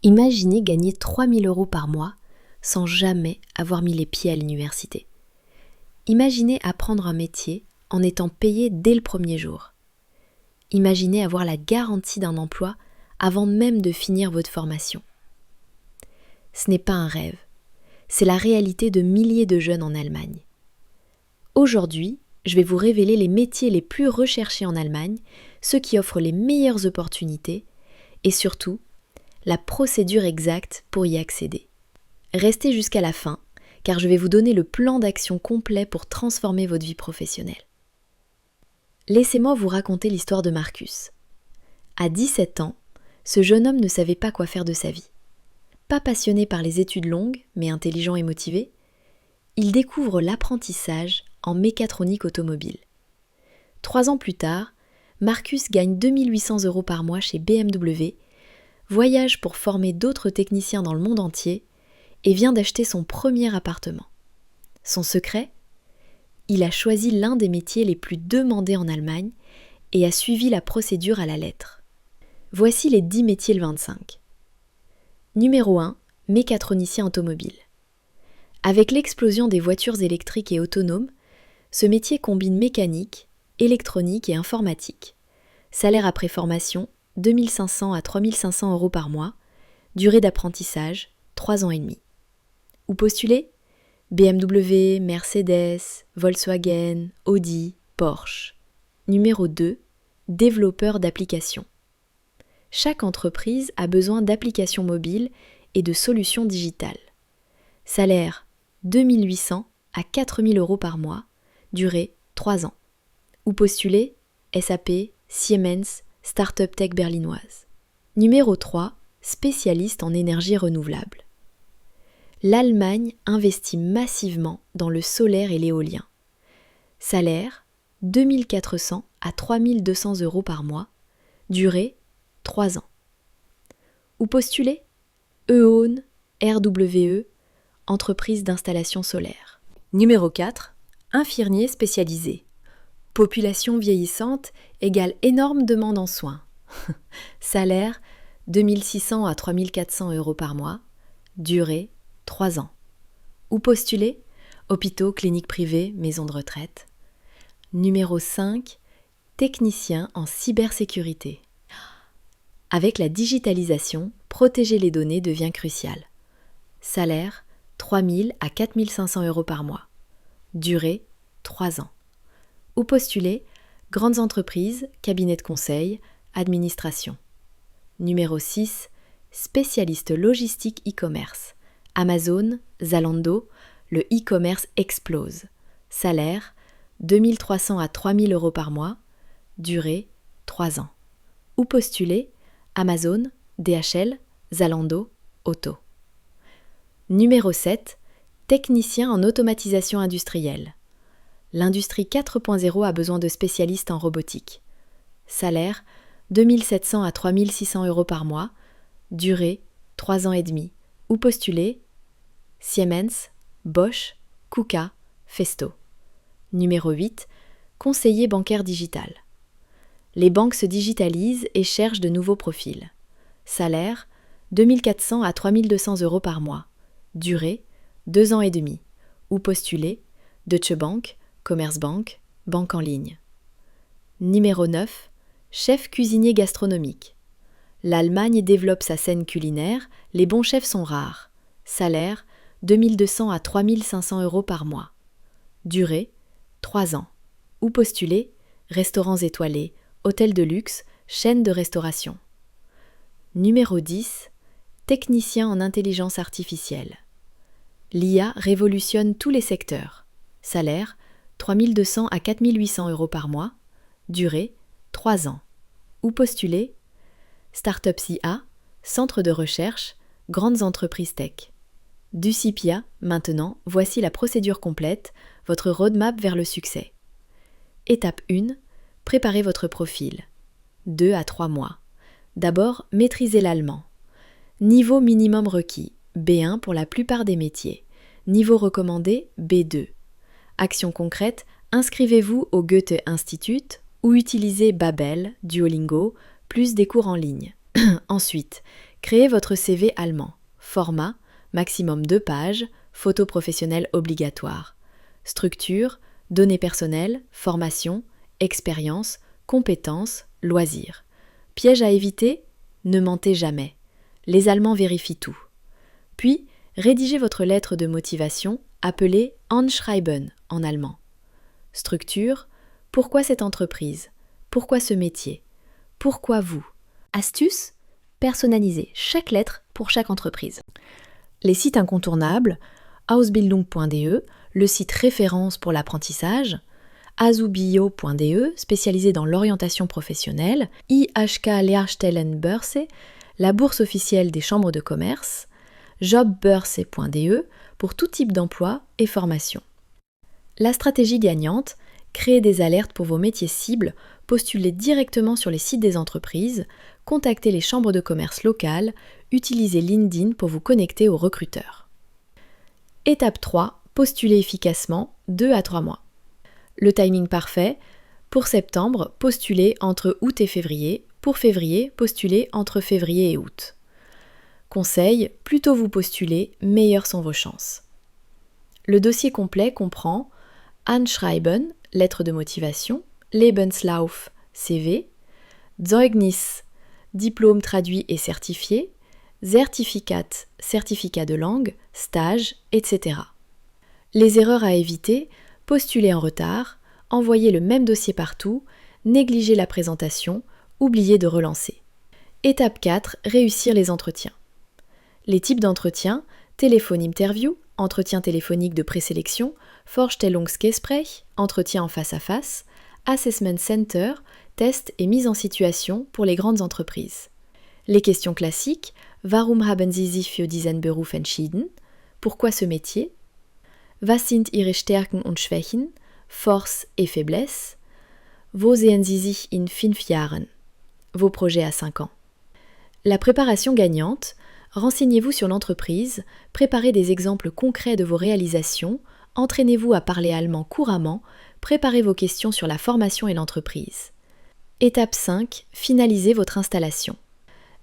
Imaginez gagner 3 000 € par mois sans jamais avoir mis les pieds à l'université. Imaginez apprendre un métier en étant payé dès le premier jour. Imaginez avoir la garantie d'un emploi avant même de finir votre formation. Ce n'est pas un rêve, c'est la réalité de milliers de jeunes en Allemagne. Aujourd'hui, je vais vous révéler les métiers les plus recherchés en Allemagne, ceux qui offrent les meilleures opportunités et surtout, la procédure exacte pour y accéder. Restez jusqu'à la fin, car je vais vous donner le plan d'action complet pour transformer votre vie professionnelle. Laissez-moi vous raconter l'histoire de Marcus. À 17 ans, ce jeune homme ne savait pas quoi faire de sa vie. Pas passionné par les études longues, mais intelligent et motivé, il découvre l'apprentissage en mécatronique automobile. 3 ans plus tard, Marcus gagne 2 800 € par mois chez BMW, voyage pour former d'autres techniciens dans le monde entier et vient d'acheter son premier appartement. Son secret ? Il a choisi l'un des métiers les plus demandés en Allemagne et a suivi la procédure à la lettre. Voici les 10 métiers le 25. Numéro 1, mécatronicien automobile. Avec l'explosion des voitures électriques et autonomes, ce métier combine mécanique, électronique et informatique. Salaire après formation, 2 500 à 3 500 € par mois. Durée d'apprentissage, 3 ans et demi. Où postuler ? BMW, Mercedes, Volkswagen, Audi, Porsche. Numéro 2, développeur d'applications. Chaque entreprise a besoin d'applications mobiles et de solutions digitales. Salaire, 2 800 à 4 000 € par mois. Durée, 3 ans. Où postuler ? SAP, Siemens, Start-up Tech berlinoise. Numéro 3, spécialiste en énergie renouvelable. L'Allemagne investit massivement dans le solaire et l'éolien. Salaire, 2 400 à 3 200 € par mois. Durée, 3 ans. Où postuler ? EON, RWE, entreprise d'installation solaire. Numéro 4, infirmier spécialisé. Population vieillissante égale énorme demande en soins. Salaire, 2 600 à 3 400 € par mois. Durée, 3 ans. Où postuler ? Hôpitaux, cliniques privées, maisons de retraite. Numéro 5, technicien en cybersécurité. Avec la digitalisation, protéger les données devient crucial. Salaire, 3 000 à 4 500 € par mois. Durée, 3 ans. Où postuler ? Grandes entreprises, cabinets de conseil, administration. Numéro 6, spécialiste logistique e-commerce. Amazon, Zalando, le e-commerce explose. Salaire, 2 300 à 3 000 € par mois. Durée, 3 ans. Où postuler ? Amazon, DHL, Zalando, Auto. Numéro 7, technicien en automatisation industrielle. L'industrie 4.0 a besoin de spécialistes en robotique. Salaire, 2 700 à 3 600 € par mois. Durée, 3 ans et demi. Où postuler ? Siemens, Bosch, KUKA, Festo. Numéro 8, conseiller bancaire digital. Les banques se digitalisent et cherchent de nouveaux profils. Salaire, 2 400 à 3 200 € par mois. Durée, 2 ans et demi. Où postuler ? Deutsche Bank, Commerzbank, banque en ligne. Numéro 9, chef cuisinier gastronomique. L'Allemagne développe sa scène culinaire, les bons chefs sont rares. Salaire, 2 200 à 3 500 € par mois. Durée, 3 ans. Où postuler ? Restaurants étoilés, hôtels de luxe, chaînes de restauration. Numéro 10, technicien en intelligence artificielle. L'IA révolutionne tous les secteurs. Salaire, 3 200 à 4 800 € par mois. Durée, 3 ans. Où postuler ? Startup IA, centre de recherche, grandes entreprises tech. Ducipia, maintenant, voici la procédure complète, votre roadmap vers le succès. Étape 1, préparez votre profil. 2 à 3 mois. D'abord, maîtrisez l'allemand. Niveau minimum requis, B1 pour la plupart des métiers. Niveau recommandé, B2. Action concrète, inscrivez-vous au Goethe Institut ou utilisez Babel, Duolingo, plus des cours en ligne. Ensuite, créez votre CV allemand. Format, maximum 2 pages, photo professionnelle obligatoire. Structure, données personnelles, formation, expérience, compétences, loisirs. Piège à éviter, ne mentez jamais. Les Allemands vérifient tout. Puis, rédigez votre lettre de motivation appelée Anschreiben en allemand. Structure, pourquoi cette entreprise? Pourquoi ce métier? Pourquoi vous? Astuce, personnalisez chaque lettre pour chaque entreprise. Les sites incontournables, ausbildung.de, le site référence pour l'apprentissage, azubio.de, spécialisé dans l'orientation professionnelle, IHK Lehrstellenbörse, la bourse officielle des chambres de commerce, jobbörse.de pour tout type d'emploi et formation. La stratégie gagnante, créer des alertes pour vos métiers cibles, postulez directement sur les sites des entreprises, contactez les chambres de commerce locales, utilisez LinkedIn pour vous connecter aux recruteurs. Étape 3, postulez efficacement 2 à 3 mois. Le timing parfait, pour septembre, postulez entre août et février, pour février, postulez entre février et août. Conseil, plus tôt vous postulez, meilleures sont vos chances. Le dossier complet comprend Anschreiben, lettre de motivation, Lebenslauf, CV, Zeugnis, diplôme traduit et certifié, Zertifikat, certificat de langue, stage, etc. Les erreurs à éviter, postuler en retard, envoyer le même dossier partout, négliger la présentation, oublier de relancer. Étape 4, réussir les entretiens. Les types d'entretiens, téléphone-interview, entretien téléphonique de présélection, Vorstellungsgespräch, entretien en face à face, Assessment Center, test et mise en situation pour les grandes entreprises. Les questions classiques, Warum haben Sie sich für diesen Beruf entschieden? Pourquoi ce métier? Was sind Ihre Stärken und Schwächen? Forces et faiblesses? Wo sehen Sie sich in 5 Jahren? Vos projets à 5 ans. La préparation gagnante, renseignez-vous sur l'entreprise, préparez des exemples concrets de vos réalisations, entraînez-vous à parler allemand couramment, préparez vos questions sur la formation et l'entreprise. Étape 5, finalisez votre installation.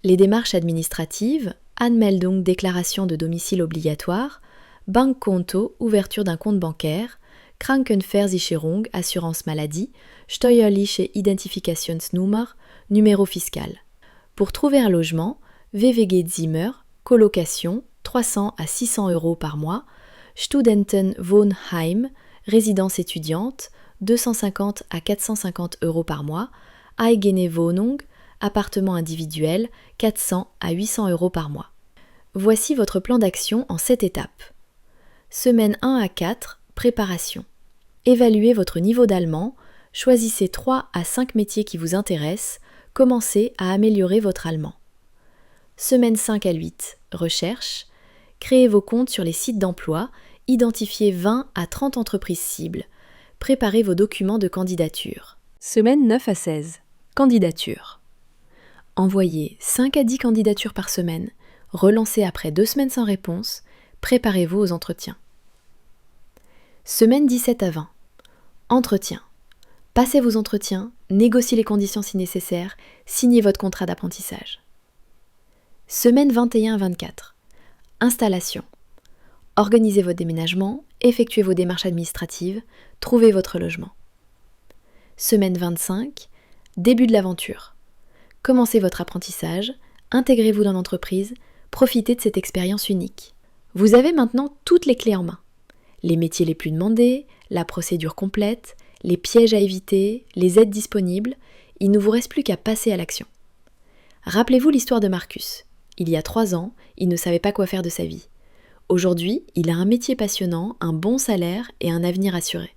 Les démarches administratives, Anmeldung, déclaration de domicile obligatoire, Bankkonto, ouverture d'un compte bancaire, Krankenversicherung, assurance maladie, Steuerliche Identifikationsnummer, numéro fiscal. Pour trouver un logement, WWG Zimmer, colocation, 300 à 600 € par mois, Studentenwohnheim, résidence étudiante, 250 à 450 € par mois, Eigene Wohnung, appartement individuel, 400 à 800 € par mois. Voici votre plan d'action en 7 étapes. Semaine 1 à 4, préparation. Évaluez votre niveau d'allemand, choisissez 3 à 5 métiers qui vous intéressent, commencez à améliorer votre allemand. Semaine 5 à 8, recherche. Créez vos comptes sur les sites d'emploi, identifiez 20 à 30 entreprises cibles. Préparez vos documents de candidature. Semaine 9 à 16, candidature. Envoyez 5 à 10 candidatures par semaine, relancez après 2 semaines sans réponse, préparez-vous aux entretiens. Semaine 17 à 20, entretien. Passez vos entretiens, négociez les conditions si nécessaire, signez votre contrat d'apprentissage. Semaine 21 à 24, installation. Organisez votre déménagement, effectuez vos démarches administratives, trouvez votre logement. Semaine 25, début de l'aventure. Commencez votre apprentissage, intégrez-vous dans l'entreprise, profitez de cette expérience unique. Vous avez maintenant toutes les clés en main. Les métiers les plus demandés, la procédure complète, les pièges à éviter, les aides disponibles, il ne vous reste plus qu'à passer à l'action. Rappelez-vous l'histoire de Marcus. Il y a 3 ans, il ne savait pas quoi faire de sa vie. Aujourd'hui, il a un métier passionnant, un bon salaire et un avenir assuré.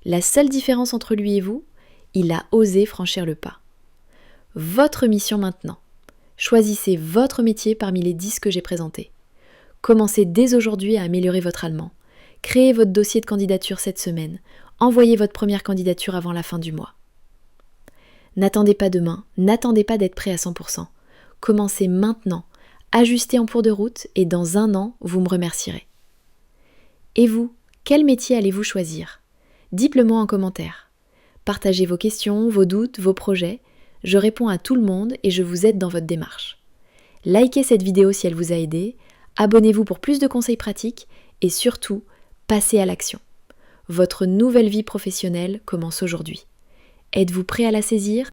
La seule différence entre lui et vous, il a osé franchir le pas. Votre mission maintenant. Choisissez votre métier parmi les 10 que j'ai présentés. Commencez dès aujourd'hui à améliorer votre allemand. Créez votre dossier de candidature cette semaine. Envoyez votre première candidature avant la fin du mois. N'attendez pas demain, n'attendez pas d'être prêt à 100%. Commencez maintenant, ajustez en cours de route et dans 1 an, vous me remercierez. Et vous, quel métier allez-vous choisir? Dites-le moi en commentaire. Partagez vos questions, vos doutes, vos projets. Je réponds à tout le monde et je vous aide dans votre démarche. Likez cette vidéo si elle vous a aidé, abonnez-vous pour plus de conseils pratiques et surtout, passez à l'action. Votre nouvelle vie professionnelle commence aujourd'hui. Êtes-vous prêt à la saisir ?